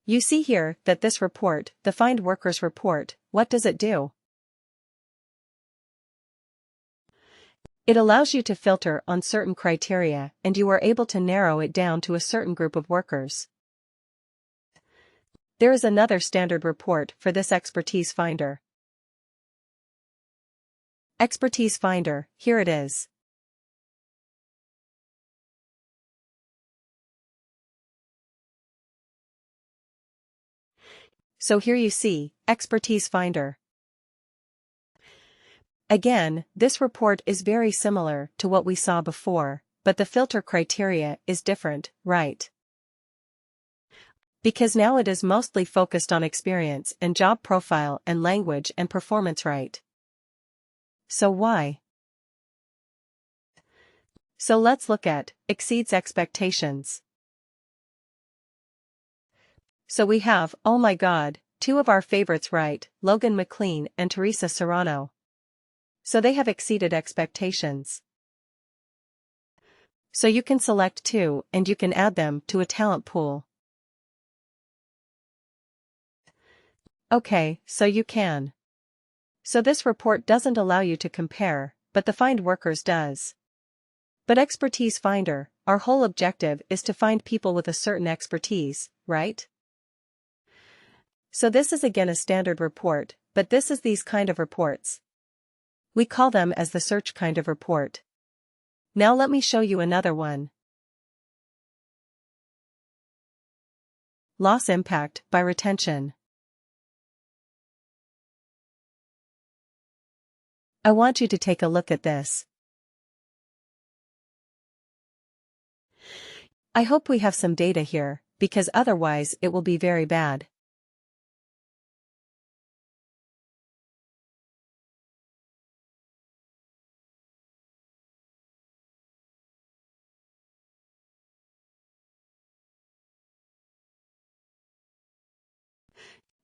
You see here that this report, the Find Workers report, what does it do? It allows you to filter on certain criteria and you are able to narrow it down to a certain group of workers. There is another standard report for this Expertise Finder. Expertise Finder, here it is. So here you see, Expertise Finder. Again, this report is very similar to what we saw before, but the filter criteria is different, right? Because now it is mostly focused on experience and job profile and language and performance, right? So why? So let's look at exceeds expectations. So we have, oh my god, two of our favorites, right? Logan McLean and Teresa Serrano. So they have exceeded expectations. So you can select two and you can add them to a talent pool. Okay, so you can. So this report doesn't allow you to compare, but the Find Workers does. But Expertise Finder, our whole objective is to find people with a certain expertise, right? So this is again a standard report, but this is these kind of reports. We call them as the search kind of report. Now let me show you another one. Loss impact by retention. I want you to take a look at this. I hope we have some data here, because otherwise it will be very bad.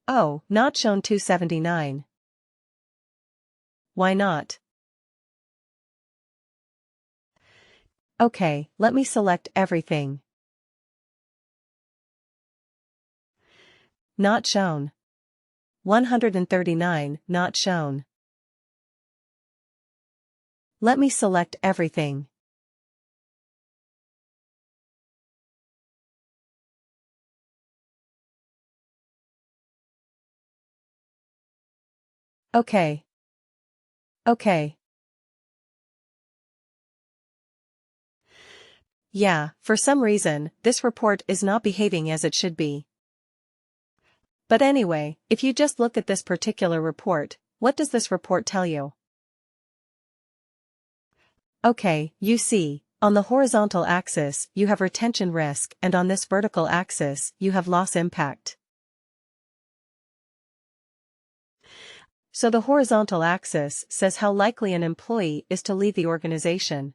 Oh, not shown 279. Why not? Okay, let me select everything. Not shown. 139, not shown. Let me select everything. Okay. Okay. Yeah, for some reason, this report is not behaving as it should be. But anyway, if you just look at this particular report, what does this report tell you? Okay, you see, on the horizontal axis, you have retention risk, and on this vertical axis, you have loss impact. So the horizontal axis says how likely an employee is to leave the organization.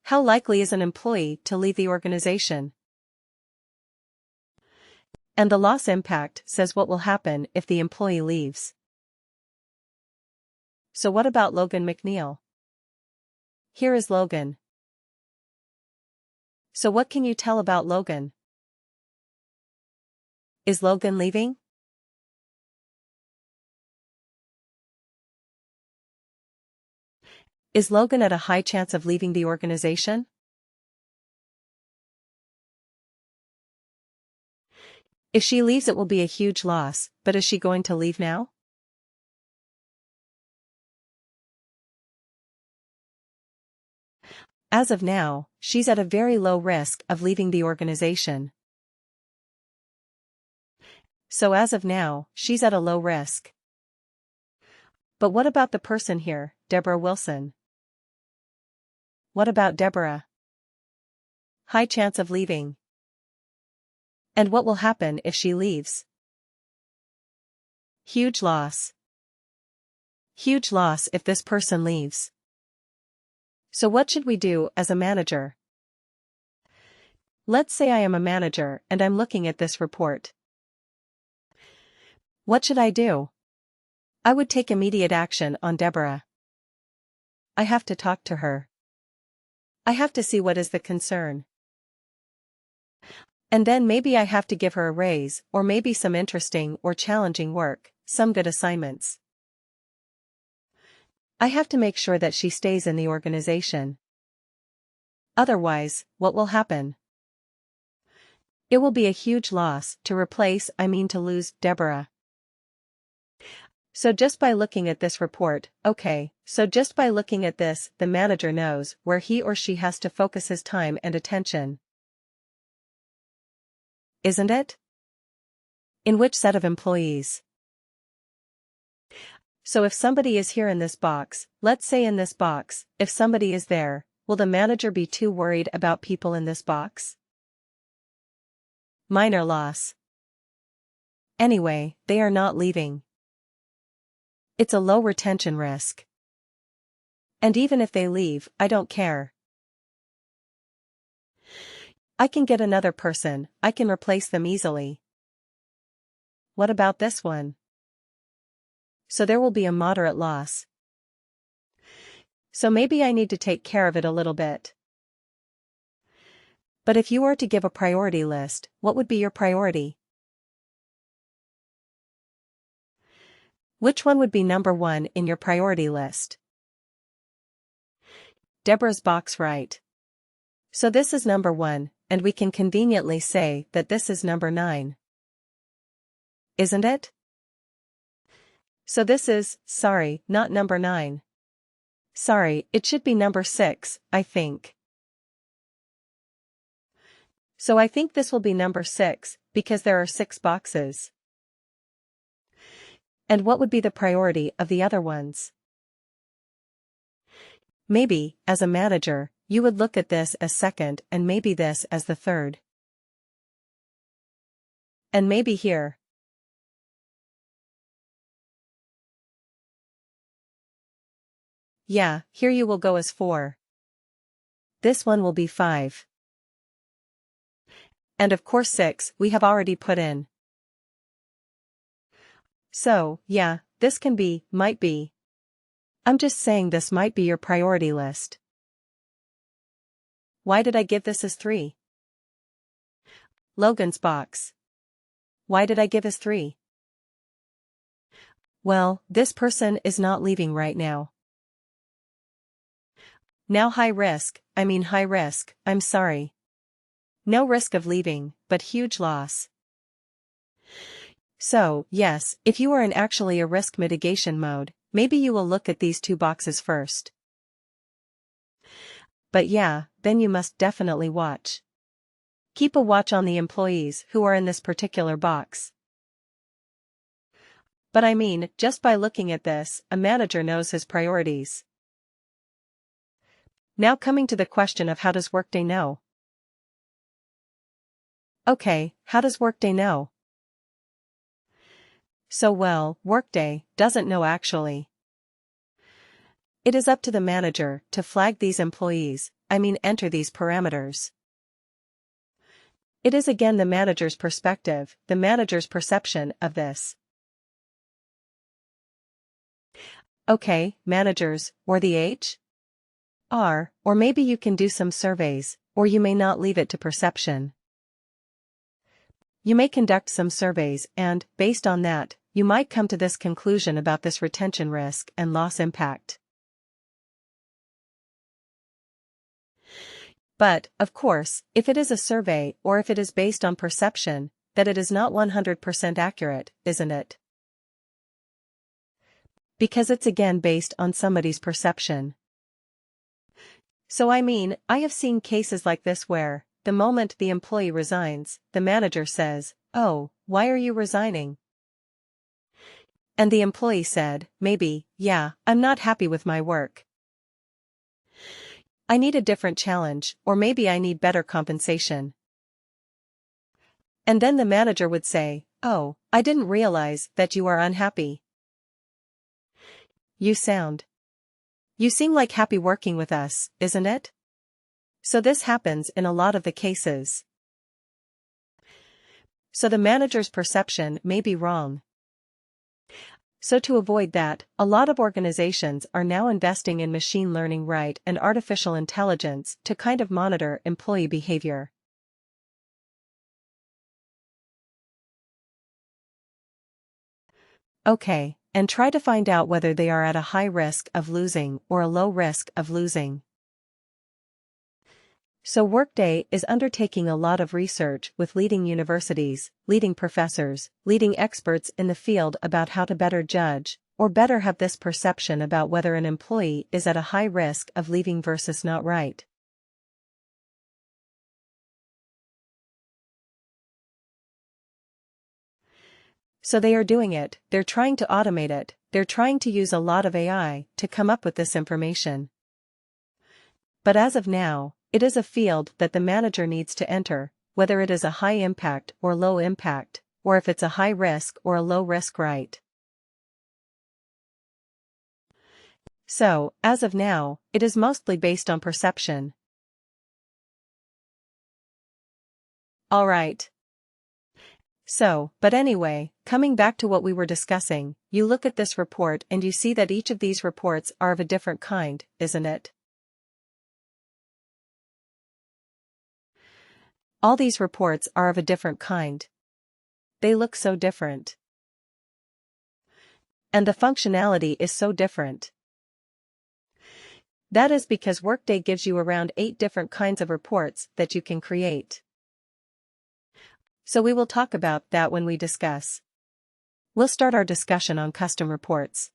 How likely is an employee to leave the organization? And the loss impact says what will happen if the employee leaves. So what about Logan McNeil? Here is Logan. So what can you tell about Logan? Is Logan leaving? Is Logan at a high chance of leaving the organization? If she leaves, it will be a huge loss, but is she going to leave now? As of now, she's at a very low risk of leaving the organization. So as of now, she's at a low risk. But what about the person here, Deborah Wilson? What about Deborah? High chance of leaving. And what will happen if she leaves? Huge loss. Huge loss if this person leaves. So what should we do as a manager? Let's say I am a manager and I'm looking at this report. What should I do? I would take immediate action on Deborah. I have to talk to her. I have to see what is the concern. And then maybe I have to give her a raise, or maybe some interesting or challenging work, some good assignments. I have to make sure that she stays in the organization. Otherwise, what will happen? It will be a huge loss to lose Deborah. So just by looking at this report, the manager knows where he or she has to focus his time and attention. Isn't it? In which set of employees? So if somebody is here in this box, let's say in this box, if somebody is there, will the manager be too worried about people in this box? Minor loss. Anyway, they are not leaving. It's a low retention risk. And even if they leave, I don't care. I can get another person, I can replace them easily. What about this one? So there will be a moderate loss. So maybe I need to take care of it a little bit. But if you were to give a priority list, what would be your priority? Which one would be number one in your priority list? Deborah's box, right? So this is number 1, and we can conveniently say that this is number 9. Isn't it? So this is, not number 9. Sorry, it should be number 6, I think. So I think this will be number 6, because there are 6 boxes. And what would be the priority of the other ones? Maybe, as a manager, you would look at this as second and maybe this as the third. And maybe here. Yeah, here you will go as 4. This one will be 5. And of course 6 we have already put in. So, yeah, this might be. I'm just saying this might be your priority list. Why did I give this as 3? Logan's box. Why did I give as 3? Well, this person is not leaving right now. Now high risk, I'm sorry. No risk of leaving, but huge loss. So, yes, if you are in actually a risk mitigation mode, maybe you will look at these 2 boxes first. But yeah, then you must definitely watch. Keep a watch on the employees who are in this particular box. But just by looking at this, a manager knows his priorities. Now coming to the question of how does Workday know? Okay, how does Workday know? So well, Workday doesn't know actually. It is up to the manager to flag these employees, enter these parameters. It is again the manager's perspective, the manager's perception of this. Okay, managers, or the HR, or maybe you can do some surveys, or you may not leave it to perception. You may conduct some surveys and, based on that, you might come to this conclusion about this retention risk and loss impact. But, of course, if it is a survey or if it is based on perception, that it is not 100% accurate, isn't it? Because it's again based on somebody's perception. So I have seen cases like this where, the moment the employee resigns, the manager says, "Oh, why are you resigning?" And the employee said, maybe, "Yeah, I'm not happy with my work. I need a different challenge, or maybe I need better compensation." And then the manager would say, "Oh, I didn't realize that you are unhappy. You seem like happy working with us, isn't it?" So this happens in a lot of the cases. So the manager's perception may be wrong. So to avoid that, a lot of organizations are now investing in machine learning, and artificial intelligence to kind of monitor employee behavior. Okay, and try to find out whether they are at a high risk of losing or a low risk of losing. So Workday is undertaking a lot of research with leading universities, leading professors, leading experts in the field about how to better judge, or better have this perception about whether an employee is at a high risk of leaving versus not right. So they are doing it, they're trying to automate it, they're trying to use a lot of AI to come up with this information. But as of now, it is a field that the manager needs to enter, whether it is a high impact or low impact, or if it's a high risk or a low risk, right? So, as of now, it is mostly based on perception. Alright. So, but anyway, coming back to what we were discussing, you look at this report and you see that each of these reports are of a different kind, isn't it? All these reports are of a different kind. They look so different. And the functionality is so different. That is because Workday gives you around 8 different kinds of reports that you can create. So we will talk about that when we discuss. We'll start our discussion on custom reports.